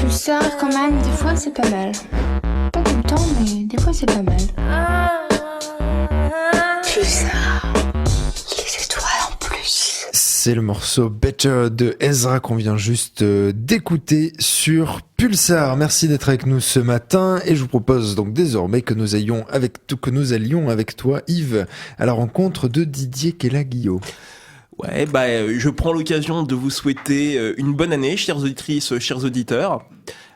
Pulsar, quand même, des fois c'est pas mal. Pas tout le temps, mais des fois c'est pas mal. Pulsar, les étoiles en plus. C'est le morceau Better de Ezra qu'on vient juste d'écouter sur Pulsar. Merci d'être avec nous ce matin et je vous propose donc désormais que nous allions avec toi, Yves, à la rencontre de Didier Kelaguillot. Ouais, je prends l'occasion de vous souhaiter une bonne année, chères auditrices, chers auditeurs.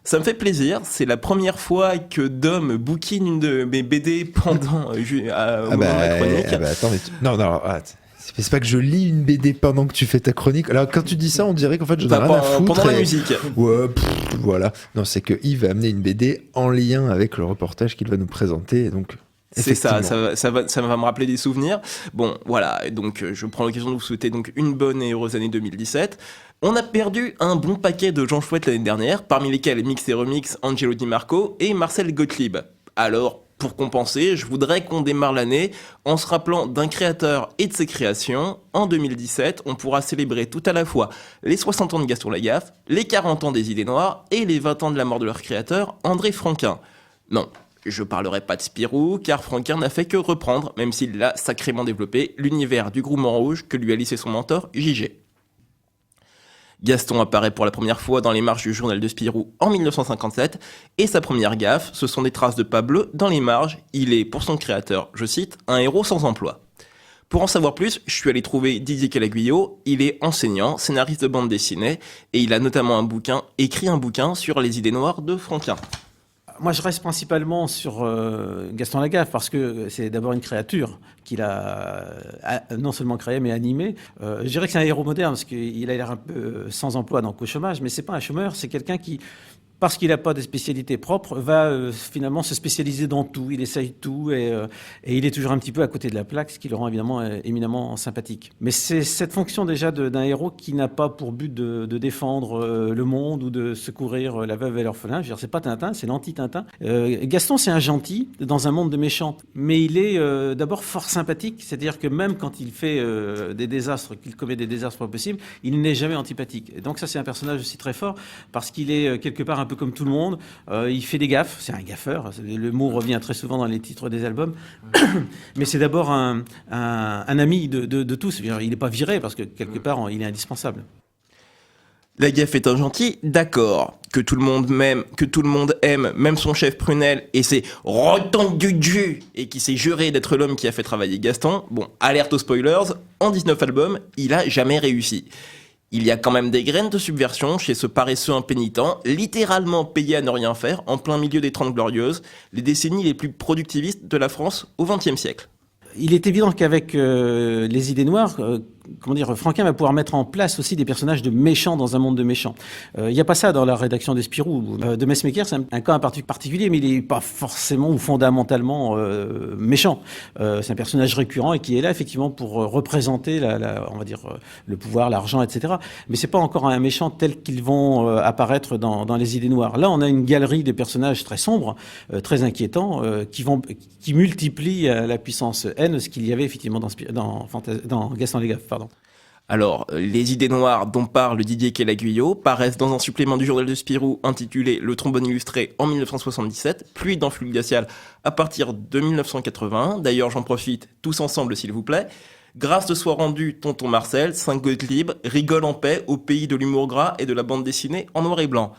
Ça me fait plaisir, c'est la première fois que Dom bouquine une de mes BD pendant au moment de la chronique. Attends, non, arrête. C'est pas que je lis une BD pendant que tu fais ta chronique. Alors quand tu dis ça, on dirait qu'en fait je n'ai rien à foutre. Pendant la musique. Ouais, voilà. Non, c'est que Yves a amené une BD en lien avec le reportage qu'il va nous présenter, donc... C'est ça va me rappeler des souvenirs. Bon, voilà, donc je prends l'occasion de vous souhaiter donc une bonne et heureuse année 2017. On a perdu un bon paquet de gens chouettes l'année dernière, parmi lesquels Mix et Remix, Angelo Di Marco et Marcel Gottlieb. Alors, pour compenser, je voudrais qu'on démarre l'année en se rappelant d'un créateur et de ses créations. En 2017, on pourra célébrer tout à la fois les 60 ans de Gaston Lagaffe, les 40 ans des Idées Noires et les 20 ans de la mort de leur créateur, André Franquin. Non, je parlerai pas de Spirou, car Franquin n'a fait que reprendre, même s'il l'a sacrément développé, l'univers du Grumman Rouge que lui a laissé son mentor, JG. Gaston apparaît pour la première fois dans les marges du journal de Spirou en 1957, et sa première gaffe, ce sont des traces de pas bleu dans les marges. Il est, pour son créateur, je cite, un héros sans emploi. Pour en savoir plus, je suis allé trouver Didier Kelaguillot. Il est enseignant, scénariste de bande dessinée, et il a notamment écrit un bouquin sur les idées noires de Franquin. Moi, je reste principalement sur Gaston Lagaffe parce que c'est d'abord une créature qu'il a non seulement créée mais animée. Je dirais que c'est un héros moderne parce qu'il a l'air un peu sans emploi, donc au chômage, mais c'est pas un chômeur, c'est quelqu'un qui, parce qu'il n'a pas de spécialité propre, va finalement se spécialiser dans tout. Il essaye tout et il est toujours un petit peu à côté de la plaque, ce qui le rend évidemment éminemment sympathique. Mais c'est cette fonction déjà d'un héros qui n'a pas pour but de défendre le monde ou de secourir la veuve et l'orphelin. Je veux dire, c'est pas Tintin, c'est l'anti-Tintin. Gaston, c'est un gentil dans un monde de méchants, mais il est d'abord fort sympathique, c'est-à-dire que même quand il fait des désastres, qu'il commet des désastres pas possibles, il n'est jamais antipathique. Et donc ça, c'est un personnage aussi très fort parce qu'il est quelque part un peu comme tout le monde, il fait des gaffes, c'est un gaffeur, le mot revient très souvent dans les titres des albums, mais c'est d'abord un ami de tous, il n'est pas viré parce que quelque part il est indispensable. Lagaffe est un gentil, d'accord, que tout le monde aime, même son chef Prunel et ses rotondes du jus, et qui s'est juré d'être l'homme qui a fait travailler Gaston. Bon, alerte aux spoilers, en 19 albums, il a jamais réussi. Il y a quand même des graines de subversion chez ce paresseux impénitent, littéralement payé à ne rien faire, en plein milieu des 30 Glorieuses, les décennies les plus productivistes de la France au XXe siècle. Il est évident qu'avec les idées noires, Franquin va pouvoir mettre en place aussi des personnages de méchants dans un monde de méchants. Il n'y a pas ça dans la rédaction de Spirou. De Messmaker, c'est un cas particulier, mais il n'est pas forcément ou fondamentalement méchant. C'est un personnage récurrent et qui est là effectivement pour représenter on va dire le pouvoir, l'argent, etc. Mais c'est pas encore un méchant tel qu'ils vont apparaître dans les idées noires. Là, on a une galerie de personnages très sombres, très inquiétants, qui multiplient la puissance haine, ce qu'il y avait effectivement dans Gaston Lagaffe. Alors, les idées noires dont parle Didier Kelaguillot paraissent dans un supplément du journal de Spirou intitulé Le trombone illustré en 1977, puis dans Flux glacial à partir de 1981. D'ailleurs, j'en profite, tous ensemble s'il vous plaît. Grâce te soit rendue, tonton Marcel, Saint Gottlieb, rigole en paix au pays de l'humour gras et de la bande dessinée en noir et blanc.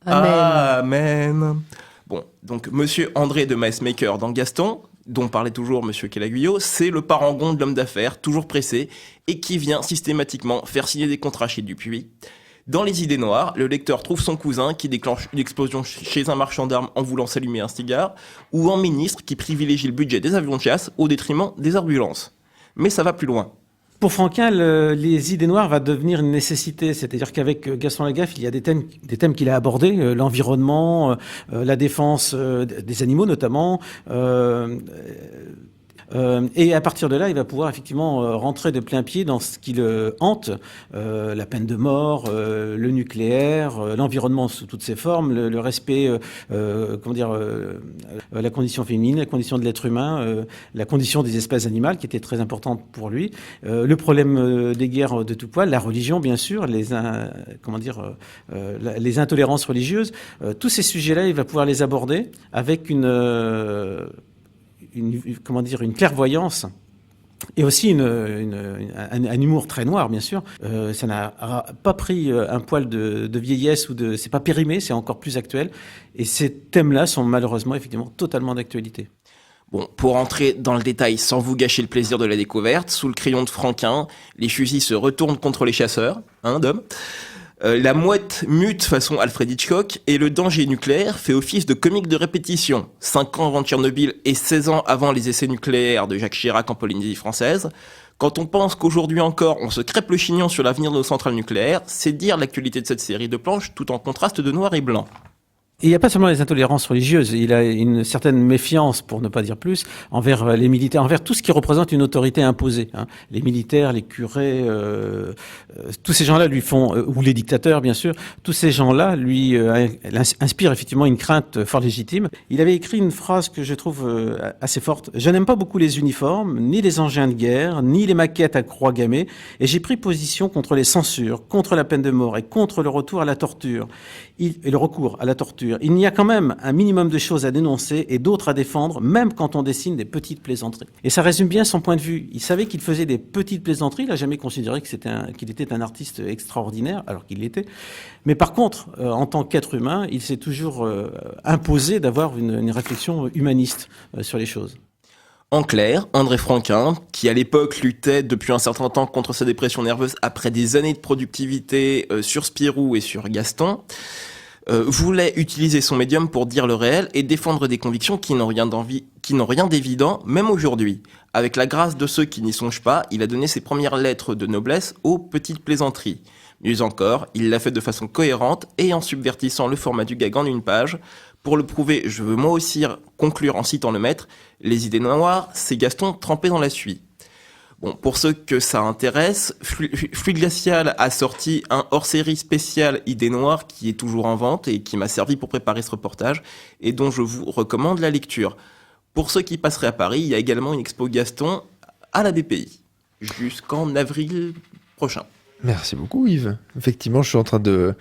Amen. Bon, donc Monsieur André de Messmaker dans Gaston, dont parlait toujours Monsieur Kelaguillot, c'est le parangon de l'homme d'affaires, toujours pressé, et qui vient systématiquement faire signer des contrats chez Dupuis. Dans les idées noires, le lecteur trouve son cousin qui déclenche une explosion chez un marchand d'armes en voulant s'allumer un cigare, ou un ministre qui privilégie le budget des avions de chasse au détriment des ambulances. Mais ça va plus loin. Pour Franquin, les idées noires va devenir une nécessité. C'est-à-dire qu'avec Gaston Lagaffe, il y a des thèmes qu'il a abordés, l'environnement, la défense des animaux notamment, Et à partir de là, il va pouvoir effectivement rentrer de plein pied dans ce qui le hante, la peine de mort, le nucléaire, l'environnement sous toutes ses formes, le respect, la condition féminine, la condition de l'être humain, la condition des espèces animales, qui était très importante pour lui, le problème des guerres de tout poil, la religion, bien sûr, les intolérances religieuses. Tous ces sujets-là, il va pouvoir les aborder avec une clairvoyance et aussi un humour très noir, bien sûr. Ça n'a pas pris un poil de vieillesse c'est pas périmé, c'est encore plus actuel. Et ces thèmes-là sont malheureusement, effectivement, totalement d'actualité. Bon, pour entrer dans le détail sans vous gâcher le plaisir de la découverte, sous le crayon de Franquin, les fusils se retournent contre les chasseurs, Dom. La mouette mute façon Alfred Hitchcock et le danger nucléaire fait office de comique de répétition. 5 ans avant Tchernobyl et 16 ans avant les essais nucléaires de Jacques Chirac en Polynésie française. Quand on pense qu'aujourd'hui encore on se crêpe le chignon sur l'avenir de nos centrales nucléaires, c'est dire l'actualité de cette série de planches tout en contraste de noir et blanc. Et il n'y a pas seulement les intolérances religieuses, il a une certaine méfiance, pour ne pas dire plus, envers les militaires, envers tout ce qui représente une autorité imposée. Les militaires, les curés, tous ces gens-là lui font, ou les dictateurs bien sûr, tous ces gens-là lui inspirent effectivement une crainte fort légitime. Il avait écrit une phrase que je trouve assez forte. « Je n'aime pas beaucoup les uniformes, ni les engins de guerre, ni les maquettes à croix gammées, et j'ai pris position contre les censures, contre la peine de mort et contre le retour à la torture. Et le recours à la torture. Il y a quand même un minimum de choses à dénoncer et d'autres à défendre, même quand on dessine des petites plaisanteries. » Et ça résume bien son point de vue. Il savait qu'il faisait des petites plaisanteries. Il n'a jamais considéré qu'il était un artiste extraordinaire, alors qu'il l'était. Mais par contre, en tant qu'être humain, il s'est toujours imposé d'avoir une réflexion humaniste sur les choses. En clair, André Franquin, qui à l'époque luttait depuis un certain temps contre sa dépression nerveuse après des années de productivité sur Spirou et sur Gaston, voulait utiliser son médium pour dire le réel et défendre des convictions qui n'ont rien d'évident, même aujourd'hui. Avec la grâce de ceux qui n'y songent pas, il a donné ses premières lettres de noblesse aux petites plaisanteries. Mieux encore, il l'a fait de façon cohérente et en subvertissant le format du gag en une page. Pour le prouver, je veux moi aussi conclure en citant le maître, les idées noires, c'est Gaston trempé dans la suie. Bon, pour ceux que ça intéresse, Fluide Glacial a sorti un hors-série spécial Idées Noires qui est toujours en vente et qui m'a servi pour préparer ce reportage et dont je vous recommande la lecture. Pour ceux qui passeraient à Paris, il y a également une expo Gaston à la BPI jusqu'en avril prochain. Merci beaucoup Yves. Effectivement, je suis en train de